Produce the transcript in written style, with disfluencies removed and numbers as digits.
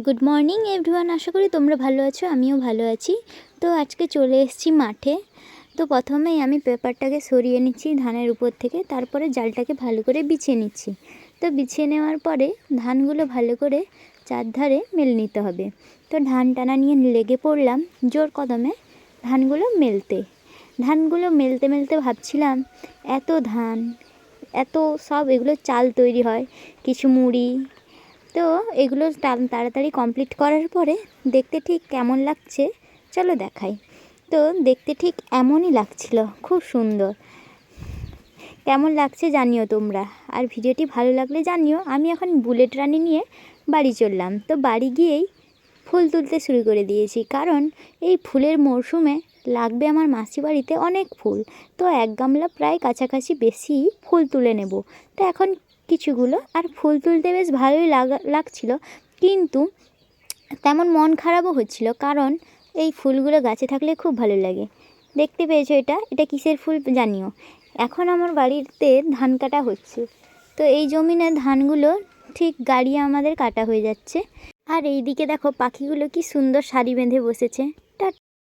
Good morning everyone, আশা করি তোমরা ভালো আছো, আমিও ভালো আছি। তো আজকে চলে এসেছি মাঠে। তো প্রথমেই আমি পেপারটাকে সরিয়ে নিচ্ছি ধানের উপর থেকে, তারপরে জালটাকে ভালো করে বিছিয়ে নিচ্ছি। তো বিছিয়ে নেওয়ার পরে ধানগুলো ভালো করে চারধারে মেলে নিতে হবে। তো ধান টানা নিয়ে লেগে পড়লাম জোর কদমে ধানগুলো মেলতে মেলতে ভাবছিলাম এত ধান, এত সব এগুলো চাল তৈরি হয়, কিছু মুড়ি। তো এগুলো তাড়াতাড়ি কমপ্লিট করার পরে দেখতে ঠিক কেমন লাগছে চলো দেখাই। তো দেখতে ঠিক এমনই লাগছিল, খুব সুন্দর। কেমন লাগছে জানিও তোমরা, আর ভিডিওটি ভালো লাগলে জানিও। আমি এখন বুলেট রানি নিয়ে বাড়ি চললাম। তো বাড়ি গিয়েই ফুল তুলতে শুরু করে দিয়েছি, কারণ এই ফুলের মরশুমে লাগবে আমার মাসি বাড়িতে অনেক ফুল। তো এক গামলা প্রায় কাছাকাছি বেশি ফুল তুলে নেব। তো এখন কিছুগুলো, আর ফুল তুলতে বেশ ভালোই লাগছিল, কিন্তু তেমন মন খারাপও হচ্ছিল, কারণ এই ফুলগুলো গাছে থাকলে খুব ভালো লাগে। দেখতে পেয়েছো এটা কিসের ফুল জানিও। এখন আমার বাড়িতে ধান কাটা হচ্ছে। তো এই জমিনে ধানগুলো ঠিক গাড়িয়ে আমাদের কাটা হয়ে যাচ্ছে। আর এই দিকে দেখো পাখিগুলো কি সুন্দর সারি বেঁধে বসেছে।